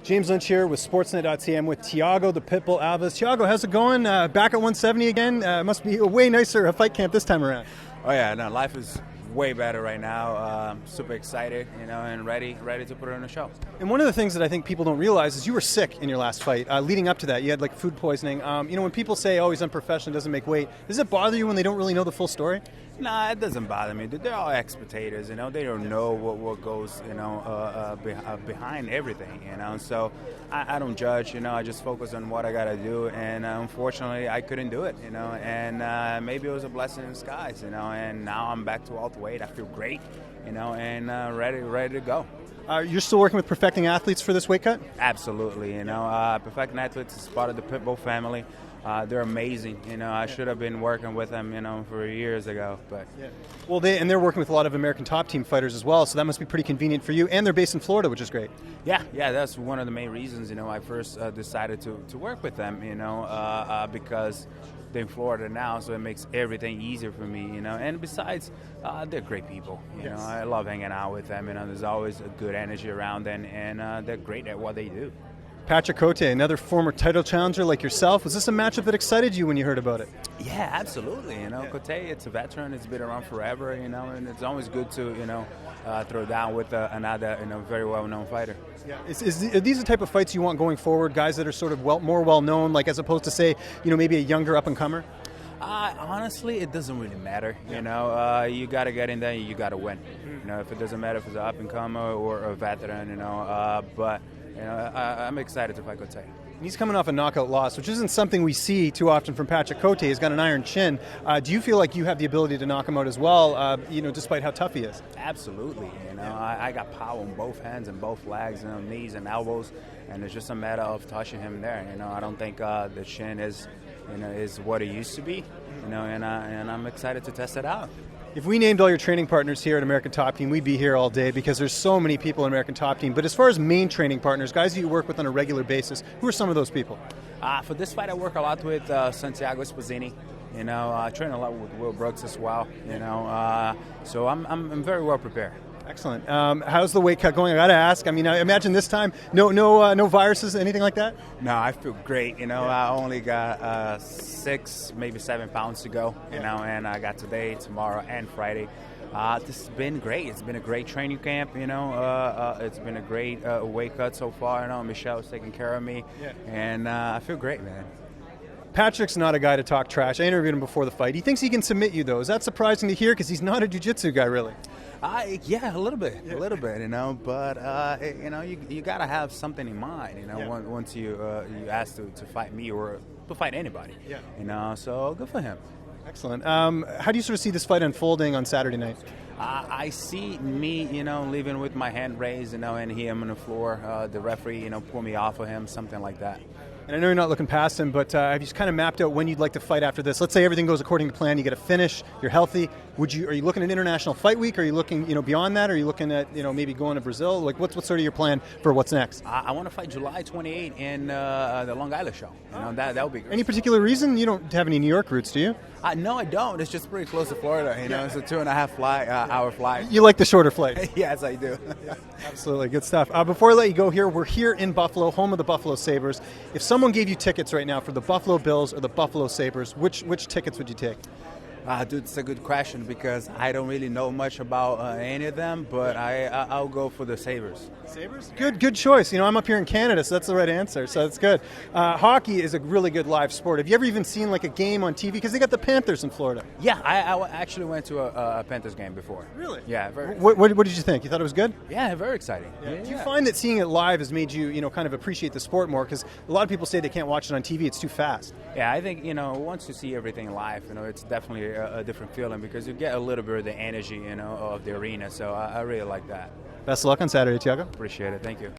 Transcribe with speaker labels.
Speaker 1: James Lynch here with Sportsnet.ca. I'm with Thiago the Pitbull Alves. Thiago, how's it going? Back at 170 again? Must be a way nicer fight camp this time around.
Speaker 2: Oh yeah, no, life is way better right now. Super excited, and ready to put it on a show.
Speaker 1: And one of the things that I think people don't realize is you were sick in your last fight. Leading up to that, you had like food poisoning. When people say, "Oh, he's unprofessional, doesn't make weight," does it bother you when they don't really know the full story?
Speaker 2: Nah, it doesn't bother me. They're all spectators, they don't know what goes, behind everything, So I don't judge, I just focus on what I gotta do, and unfortunately I couldn't do it, and maybe it was a blessing in disguise, and now I'm back to welterweight. I feel great, and ready to go.
Speaker 1: You're still working with Perfecting Athletes for this weight cut?
Speaker 2: Absolutely, Perfecting Athletes is part of the Pitbull family. They're amazing, I should have been working with them, for years ago, but
Speaker 1: yeah. Well, they're working with a lot of American top team fighters as well, so that must be pretty convenient for you. And they're based in Florida, which is great.
Speaker 2: Yeah, that's one of the main reasons, I first decided to work with them, because they're in Florida now, so it makes everything easier for me, And besides, they're great people,
Speaker 1: Yes.
Speaker 2: I love hanging out with them, There's always a good energy around them, and they're great at what they do.
Speaker 1: Patrick Cote, another former title challenger like yourself. Was this a matchup that excited you when you heard about it?
Speaker 2: Yeah, absolutely. Cote, it's a veteran. It's been around forever. And it's always good to throw down with another very well-known fighter.
Speaker 1: Yeah. Are these the type of fights you want going forward? Guys that are sort of more well-known, like as opposed to say maybe a younger up-and-comer?
Speaker 2: Honestly, it doesn't really matter. You got to get in there. You got to win. If it doesn't matter if it's an up-and-comer or a veteran. But. I'm excited to fight Cote.
Speaker 1: He's coming off a knockout loss, which isn't something we see too often from Patrick Cote. He's got an iron chin. Do you feel like you have the ability to knock him out as well, despite how tough he is?
Speaker 2: Absolutely. I got power on both hands and both legs, knees and elbows, and it's just a matter of touching him there. I don't think the chin is what it used to be, and I'm excited to test it out.
Speaker 1: If we named all your training partners here at American Top Team, we'd be here all day because there's so many people in American Top Team. But as far as main training partners, guys that you work with on a regular basis, who are some of those people?
Speaker 2: For this fight, I work a lot with Thiago Alves. I train a lot with Will Brooks as well. So I'm very well prepared.
Speaker 1: Excellent. How's the weight cut going? I got to ask. I imagine this time no viruses, anything like that.
Speaker 2: No, I feel great. I only got 6, maybe 7 pounds to go. And I got today, tomorrow, and Friday. This has been great. It's been a great training camp. It's been a great weight cut so far. Michelle's taking care of me, and I feel great, man.
Speaker 1: Patrick's not a guy to talk trash. I interviewed him before the fight. He thinks he can submit you, though. Is that surprising to hear? Because he's not a jiu-jitsu guy, really.
Speaker 2: Yeah, a little bit, but you gotta have something in mind, once you ask to fight me or to fight anybody, so good for him.
Speaker 1: Excellent. How do you sort of see this fight unfolding on Saturday night?
Speaker 2: I see me, leaving with my hand raised, and him on the floor, the referee, pull me off of him, something like that.
Speaker 1: And I know you're not looking past him, but have you kind of mapped out when you'd like to fight after this? Let's say everything goes according to plan, you get a finish, you're healthy. Are you looking at International Fight Week? Are you looking, beyond that? Are you looking at, maybe going to Brazil? Like, what's sort of your plan for what's next?
Speaker 2: I want to fight July 28 in the Long Island show. That would be great.
Speaker 1: Any particular reason? You don't have any New York roots, do you?
Speaker 2: No, I don't. It's just pretty close to Florida. It's a 2.5 hour flight.
Speaker 1: You like the shorter flight?
Speaker 2: Yes, I do.
Speaker 1: Absolutely, good stuff. Before I let you go here, we're here in Buffalo, home of the Buffalo Sabres. If someone gave you tickets right now for the Buffalo Bills or the Buffalo Sabres, which tickets would you take?
Speaker 2: Dude, it's a good question because I don't really know much about any of them, but I'll go for the Sabres.
Speaker 1: Sabres? Good choice. I'm up here in Canada, so that's the right answer, so that's good. Hockey is a really good live sport. Have you ever even seen like a game on TV? Because they got the Panthers in Florida.
Speaker 2: Yeah, I actually went to a Panthers game before.
Speaker 1: Really?
Speaker 2: Yeah.
Speaker 1: What did you think? You thought it was good?
Speaker 2: Yeah, very exciting. Yeah.
Speaker 1: Do you find that seeing it live has made you, kind of appreciate the sport more? Because a lot of people say they can't watch it on TV. It's too fast.
Speaker 2: Yeah, I think, once you see everything live, it's definitely a different feeling because you get a little bit of the energy, of the arena. So I really like that.
Speaker 1: Best of luck on Saturday, Thiago.
Speaker 2: Appreciate it. Thank you.